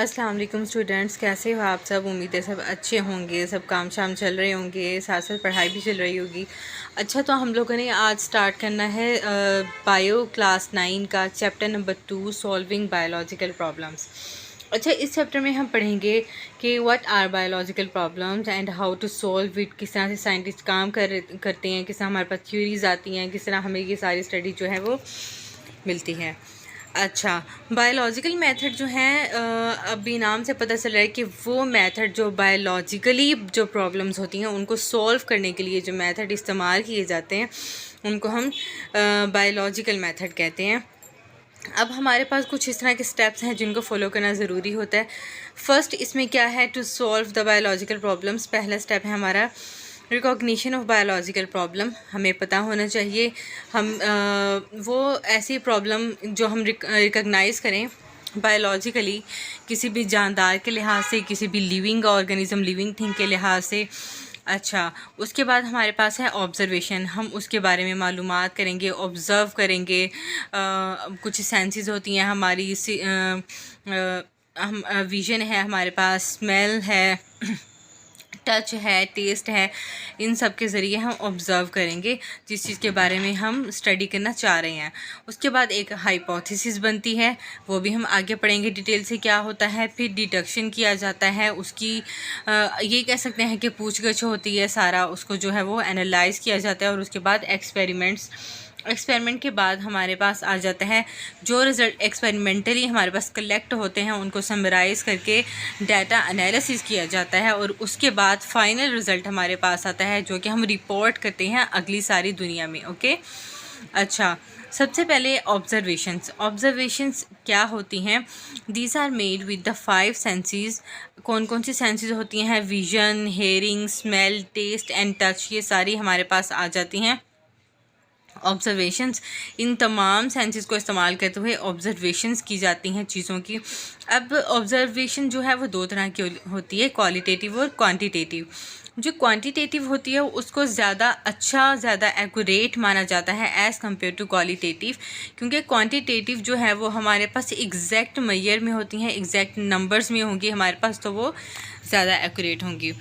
अस्सलाम वालेकुम स्टूडेंट्स, कैसे हो आप सब। उम्मीद है सब अच्छे होंगे, सब काम शाम चल रहे होंगे, साथ साथ पढ़ाई भी चल रही होगी। अच्छा, तो हम लोगों ने आज स्टार्ट करना है बायो क्लास 9 का chapter number 2 solving biological problems. अच्छा, इस चैप्टर में हम पढ़ेंगे कि what are biological problems and how to solve it. किस तरह से साइंटिस्ट काम करते हैं, किस तरह हमारे पास थ्योरीज आती हैं, किस तरह हमें ये सारी स्टडी जो है वो मिलती है। अच्छा, बायोलॉजिकल मेथड जो हैं अभी नाम से पता चल रहा है कि वो मेथड जो बायोलॉजिकली जो प्रॉब्लम्स होती हैं उनको सॉल्व करने के लिए जो मेथड इस्तेमाल किए जाते हैं उनको हम बायोलॉजिकल मेथड कहते हैं। अब हमारे पास कुछ इस तरह के स्टेप्स हैं जिनको फॉलो करना ज़रूरी होता है। फर्स्ट इसमें क्या है, to solve the biological problems. पहला स्टेप है हमारा रिकॉग्निशन ऑफ बायोलॉजिकल प्रॉब्लम। हमें पता होना चाहिए हम वो ऐसी प्रॉब्लम जो हम रिकॉग्नाइज़ करें बायोलॉजिकली, किसी भी जानदार के लिहाज से, किसी भी लिविंग ऑर्गेनिज्म, लिविंग थिंग के लिहाज से। अच्छा, उसके बाद हमारे पास है ऑब्ज़र्वेशन। हम उसके बारे में मालूमात करेंगे, ऑब्ज़र्व करेंगे। कुछ सेंसेस होती हैं हमारी, हम विज़न है हमारे पास, स्मेल है, टच है, टेस्ट है। इन सब के ज़रिए हम ऑब्ज़र्व करेंगे जिस चीज़ के बारे में हम स्टडी करना चाह रहे हैं। उसके बाद एक हाइपोथेसिस बनती है, वो भी हम आगे पढ़ेंगे डिटेल से क्या होता है। फिर डिडक्शन किया जाता है, उसकी ये कह सकते हैं कि पूछगछ होती है, सारा उसको जो है वो एनालाइज़ किया जाता है। और उसके बाद एक्सपेरिमेंट के बाद हमारे पास आ जाता है जो रिज़ल्ट एक्सपेरिमेंटली हमारे पास कलेक्ट होते हैं उनको समराइज़ करके डाटा एनालिसिस किया जाता है। और उसके बाद फाइनल रिज़ल्ट हमारे पास आता है जो कि हम रिपोर्ट करते हैं अगली सारी दुनिया में। ओके, अच्छा, सबसे पहले ऑब्जर्वेशंस क्या होती हैं। These are made with the 5 senses. कौन कौन सी सेंसेस होती हैं? Vision, hearing, smell, taste and touch, ये सारी हमारे पास आ जाती हैं। ऑब्जर्वेशंस, इन तमाम सेंसेस को इस्तेमाल करते हुए ऑब्जर्वेशंस की जाती हैं चीज़ों की। अब ऑब्जर्वेशन जो है वो दो तरह की होती है, क्वालिटेटिव और क्वांटिटेटिव। जो क्वांटिटेटिव होती है उसको ज़्यादा अच्छा, ज़्यादा एक्यूरेट माना जाता है एज़ कम्पेयर टू क्वालिटेटिव, क्योंकि क्वांटिटेटिव जो है वो हमारे पास एग्जैक्ट मैयर में होती हैं, एग्जैक्ट नंबर्स में होंगी हमारे पास, तो वो ज़्यादा एक्यूरेट होंगी।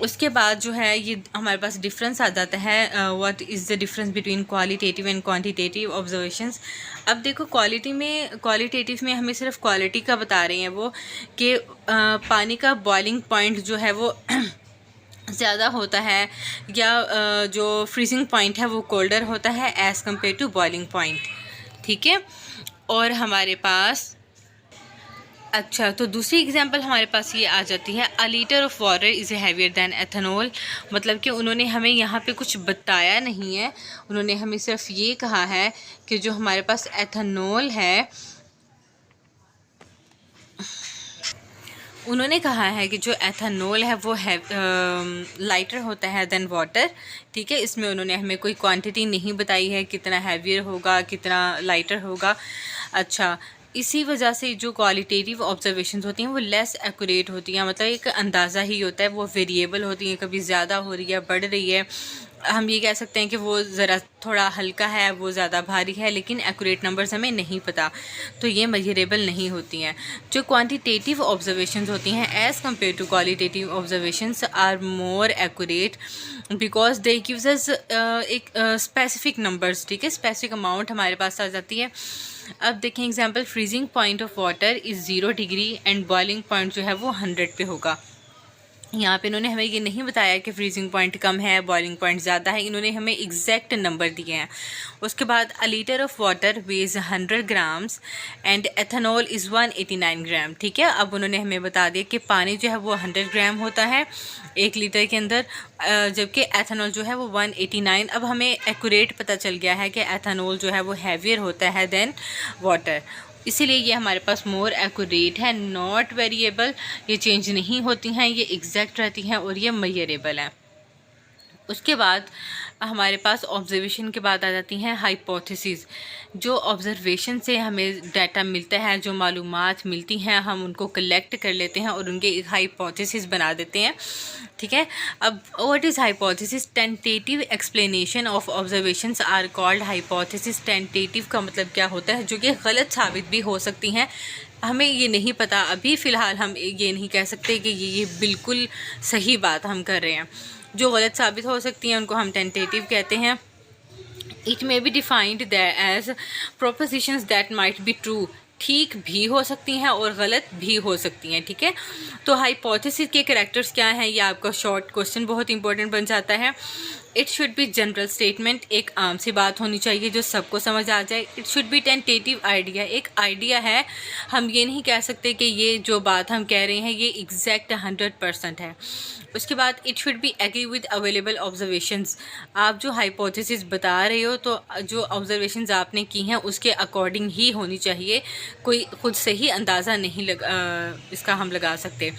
उसके बाद जो है ये हमारे पास डिफरेंस आ जाता है, what is the difference between qualitative and quantitative observations. अब देखो, क्वालिटेटिव में हमें सिर्फ क्वालिटी का बता रहे हैं वो कि पानी का बॉइलिंग पॉइंट जो है वो ज़्यादा होता है या जो फ्रीजिंग पॉइंट है वो कोल्डर होता है as compare to boiling point. ठीक है, और हमारे पास अच्छा, तो दूसरी एग्जांपल हमारे पास ये आ जाती है, a litre of water is heavier than ethanol. मतलब कि उन्होंने हमें यहाँ पे कुछ बताया नहीं है, उन्होंने हमें सिर्फ ये कहा है कि जो हमारे पास एथेनॉल है, उन्होंने कहा है कि जो एथेनॉल है वो है लाइटर होता है देन वाटर। ठीक है, इसमें उन्होंने हमें कोई क्वांटिटी नहीं बताई है, कितना हैवियर होगा, कितना लाइटर होगा। अच्छा, इसी वजह से जो क्वालिटेटिव ऑब्जर्वेशंस होती हैं वो लेस एक्यूरेट होती हैं, मतलब एक अंदाज़ा ही होता है, वो वेरिएबल होती हैं, कभी ज़्यादा हो रही है, बढ़ रही है। हम ये कह सकते हैं कि वो ज़रा थोड़ा हल्का है, वो ज़्यादा भारी है, लेकिन एक्यूरेट नंबर्स हमें नहीं पता, तो ये मेजरेबल नहीं होती हैं। जो क्वांटिटेटिव ऑब्जर्वेशंस होती हैं as compare to qualitative observations are more accurate because they gives us एक स्पेसिफिक नंबर्स। ठीक है, स्पेसिफिक अमाउंट हमारे पास आ जाती है। अब देखें example, freezing point of water is 0 degree and boiling point जो है वो 100 पे होगा। यहाँ पे इन्होंने हमें ये नहीं बताया कि फ्रीजिंग पॉइंट कम है, बॉइलिंग पॉइंट ज़्यादा है, इन्होंने हमें एग्जैक्ट नंबर दिए हैं। उसके बाद अ litre of water veg 100 grams and ethanol is 189 ग्राम। ठीक है, अब उन्होंने हमें बता दिया कि पानी जो है वो 100 ग्राम होता है 1 लीटर के अंदर, जबकि एथेनॉल जो है वो 189। अब हमें एक्यूरेट पता चल गया है कि एथेनॉल जो है वो हैवियर होता है देन वाटर, इसीलिए ये हमारे पास मोर एक्यूरेट है, नॉट वेरिएबल, ये चेंज नहीं होती हैं, ये एग्जैक्ट रहती हैं और ये मेजरेबल हैं। उसके बाद हमारे पास ऑब्जर्वेशन के बाद आ जाती हैं हाइपोथेसिस। जो ऑब्जर्वेशन से हमें डाटा मिलता है, जो मालूमात मिलती हैं, हम उनको कलेक्ट कर लेते हैं और उनके एक हाइपोथेसिस बना देते हैं। ठीक है, अब what is hypothesis? Tentative explanation of observations are called hypothesis. Tentative का मतलब क्या होता है? जो कि गलत साबित भी हो सकती हैं, हमें ये नहीं पता, अभी फ़िलहाल हम ये नहीं कह सकते कि ये बिल्कुल सही बात हम कर रहे हैं। जो गलत साबित हो सकती हैं उनको हम टेंटेटिव कहते हैं। It may be defined as propositions that might be true, ठीक भी हो सकती हैं और गलत भी हो सकती हैं, ठीक है। तो हाइपोथेसिस के कैरेक्टर्स क्या हैं, ये आपका शॉर्ट क्वेश्चन बहुत इंपॉर्टेंट बन जाता है। It should B general statement, एक आम सी बात होनी चाहिए जो सबको समझ आ जाए। It should B tentative idea, एक आइडिया है, हम ये नहीं कह सकते कि ये जो बात हम कह रहे हैं ये एग्जैक्ट 100% है। उसके बाद it should be agree with available observations, आप जो हाइपोथेसिस बता रहे हो तो जो ऑब्जर्वेशंस आपने की हैं उसके अकॉर्डिंग ही होनी चाहिए, कोई खुद से ही अंदाज़ा नहीं इसका हम लगा सकते।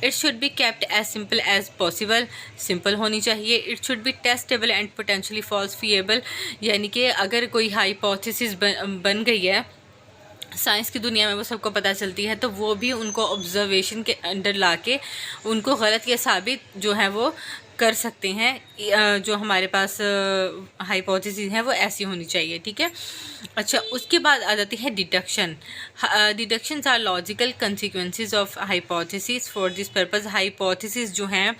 It should be kept as simple as possible, simple होनी चाहिए। It should be testable and potentially falsifiable, यानी कि अगर कोई हाइपोथेसिस बन गई है साइंस की दुनिया में, वो सबको पता चलती है, तो वो भी उनको ऑब्जर्वेशन के अंडर लाके उनको गलत या साबित जो है वो कर सकते हैं। जो हमारे पास हाइपोथेसिस है वो ऐसी होनी चाहिए, ठीक है। अच्छा, उसके बाद आ जाती है deduction. Deductions are logical consequences of hypothesis. For this purpose hypothesis जो हैं,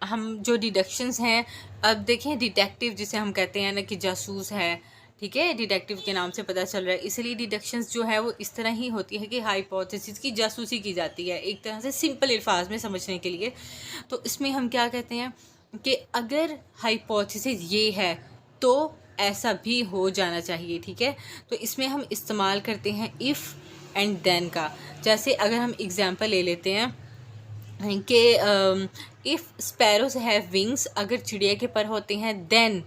हम जो डिडक्शंस हैं, अब देखें डिटेक्टिव जिसे हम कहते हैं ना कि जासूस है, ठीक है, डिटेक्टिव के नाम से पता चल रहा है, इसलिए डिडक्शंस जो है वो इस तरह ही होती है कि हाइपोथेसिस की जासूसी की जाती है, एक तरह से सिंपल अल्फाज में समझने के लिए। तो इसमें हम क्या कहते हैं कि अगर हाइपोथेसिस ये है तो ऐसा भी हो जाना चाहिए, ठीक है। तो इसमें हम इस्तेमाल करते हैं इफ़ एंड देन का। जैसे अगर हम एग्जांपल ले लेते हैं कि इफ़ स्पैरोज हैव विंग्स, अगर चिड़िया के पर होते हैं, देन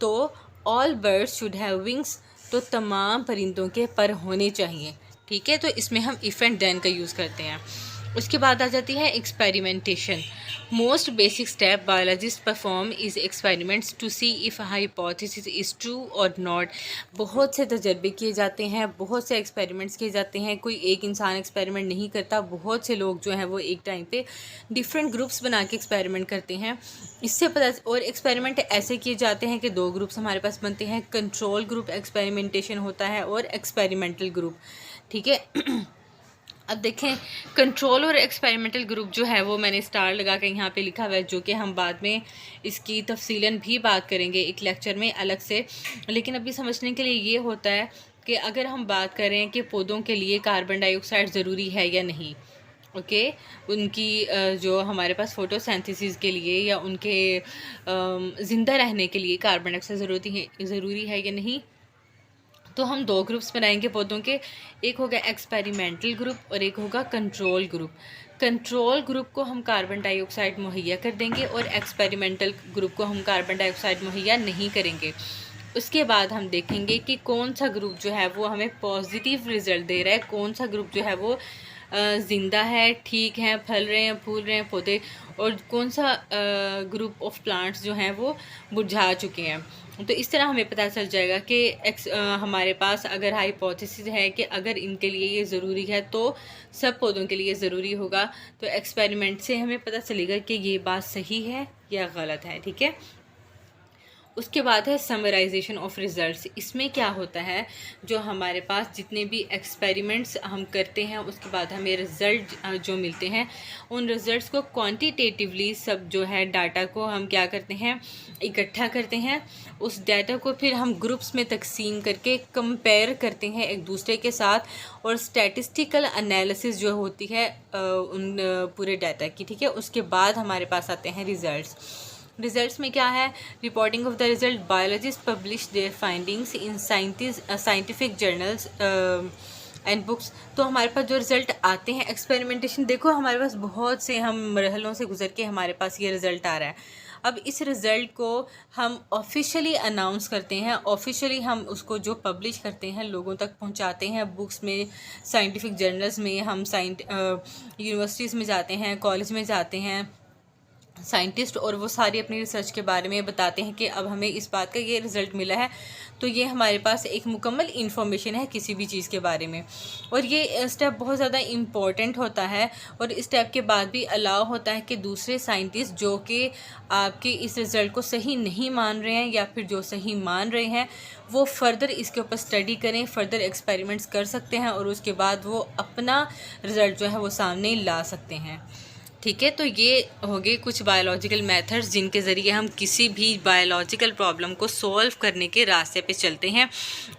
तो all birds should have wings, तो तमाम परिंदों के पर होने चाहिए, ठीक है। तो इसमें हम इफ़ एंड देन का यूज़ करते हैं। उसके बाद आ जाती है experimentation. Most basic step biologist perform is experiments to see if hypothesis is true और नॉट। बहुत से तजर्बे किए जाते हैं, बहुत से एक्सपेरिमेंट्स किए जाते हैं, कोई एक इंसान एक्सपेरिमेंट नहीं करता, बहुत से लोग जो हैं वो एक टाइम पे डिफरेंट ग्रुप्स बना के एक्सपेरिमेंट करते हैं। इससे पता, और एक्सपेरिमेंट ऐसे किए जाते हैं कि दो ग्रुप्स हमारे पास बनते हैं, कंट्रोल ग्रुप एक्सपेरिमेंटेशन होता है और एक्सपेरिमेंटल ग्रुप, ठीक है। अब देखें, कंट्रोल और एक्सपेरिमेंटल ग्रुप जो है वो मैंने स्टार लगा के यहाँ पे लिखा हुआ है, जो कि हम बाद में इसकी तफसीलन भी बात करेंगे एक लेक्चर में अलग से। लेकिन अभी समझने के लिए ये होता है कि अगर हम बात करें कि पौधों के लिए कार्बन डाइऑक्साइड ज़रूरी है या नहीं, ओके, उनकी जो हमारे पास फोटोसिंथेसिस के लिए या उनके ज़िंदा रहने के लिए कार्बन डाइऑक्साइड ज़रूरी है या नहीं, तो हम दो ग्रुप्स बनाएंगे पौधों के, एक होगा एक्सपेरिमेंटल ग्रुप और एक होगा कंट्रोल ग्रुप। कंट्रोल ग्रुप को हम कार्बन डाइऑक्साइड मुहैया कर देंगे और एक्सपेरिमेंटल ग्रुप को हम कार्बन डाइऑक्साइड मुहैया नहीं करेंगे। उसके बाद हम देखेंगे कि कौन सा ग्रुप जो है वो हमें पॉजिटिव रिज़ल्ट दे रहा है, कौन सा ग्रुप जो है वो ज़िंदा है, ठीक है, फल रहे हैं, फूल रहे हैं पौधे, और कौन सा ग्रुप ऑफ प्लांट्स जो हैं वो मुरझा चुके हैं। तो इस तरह हमें पता चल जाएगा कि हमारे पास अगर हाइपोथेसिस है कि अगर इनके लिए ये ज़रूरी है तो सब पौधों के लिए ज़रूरी होगा, तो एक्सपेरिमेंट से हमें पता चलेगा कि ये बात सही है या गलत है, ठीक है। उसके बाद है समराइजेशन ऑफ रिज़ल्ट्स। इसमें क्या होता है, जो हमारे पास जितने भी एक्सपेरिमेंट्स हम करते हैं उसके बाद हमें रिज़ल्ट जो मिलते हैं, उन रिज़ल्ट्स को क्वांटिटेटिवली सब जो है डाटा को हम क्या करते हैं, इकट्ठा करते हैं। उस डाटा को फिर हम ग्रुप्स में तकसीम करके कंपेयर करते हैं एक दूसरे के साथ, और स्टैटिस्टिकल एनालिसिस जो होती है उन पूरे डाटा की, ठीक है। उसके बाद हमारे पास आते हैं रिज़ल्ट्स। रिजल्ट्स में क्या है, reporting of the result, biologist publish there findings in scientific journals and books. तो हमारे पास जो रिज़ल्ट आते हैं एक्सपेरिमेंटेशन, देखो हमारे पास बहुत से हम मरहलों से गुजर के हमारे पास ये रिज़ल्ट आ रहा है। अब इस रिज़ल्ट को हम ऑफिशियली अनाउंस करते हैं, ऑफिशियली हम उसको जो पब्लिश करते हैं लोगों तक पहुंचाते हैं, बुक्स में, साइंटिफिक जर्नल्स में, हम यूनिवर्सिटीज़ में जाते हैं, कॉलेज में जाते हैं, साइंटिस्ट, और वो सारी अपनी रिसर्च के बारे में बताते हैं कि अब हमें इस बात का ये रिज़ल्ट मिला है। तो ये हमारे पास एक मुकम्मल इन्फॉर्मेशन है किसी भी चीज़ के बारे में। और ये स्टेप बहुत ज़्यादा इम्पॉर्टेंट होता है। और इस स्टेप के बाद भी अलाउ होता है कि दूसरे साइंटिस्ट जो कि आपके इस रिज़ल्ट को सही नहीं मान रहे हैं या फिर जो सही मान रहे हैं, वो फ़र्दर इसके ऊपर स्टडी करें, फ़र्दर एक्सपेरिमेंट्स कर सकते हैं और उसके बाद वो अपना रिज़ल्ट जो है वो सामने ला सकते हैं। ठीक है, तो ये हो गए कुछ बायोलॉजिकल मेथड्स जिनके ज़रिए हम किसी भी बायोलॉजिकल प्रॉब्लम को सॉल्व करने के रास्ते पे चलते हैं।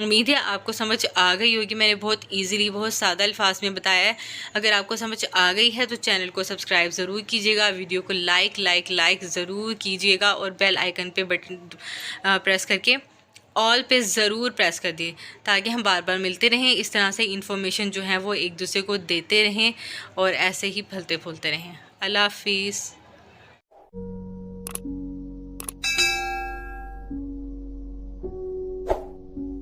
उम्मीद है आपको समझ आ गई होगी। मैंने बहुत इजीली, बहुत सादा अल्फाज में बताया है। अगर आपको समझ आ गई है तो चैनल को सब्सक्राइब ज़रूर कीजिएगा, वीडियो को लाइक ज़रूर कीजिएगा और बेल आइकन पे बटन प्रेस करके ऑल पे ज़रूर प्रेस कर दिए ताकि हम बार बार मिलते रहें। इस तरह से इन्फॉर्मेशन जो है वो एक दूसरे को देते रहें और ऐसे ही फलते फूलते रहें। अल्लाह हाफिज़।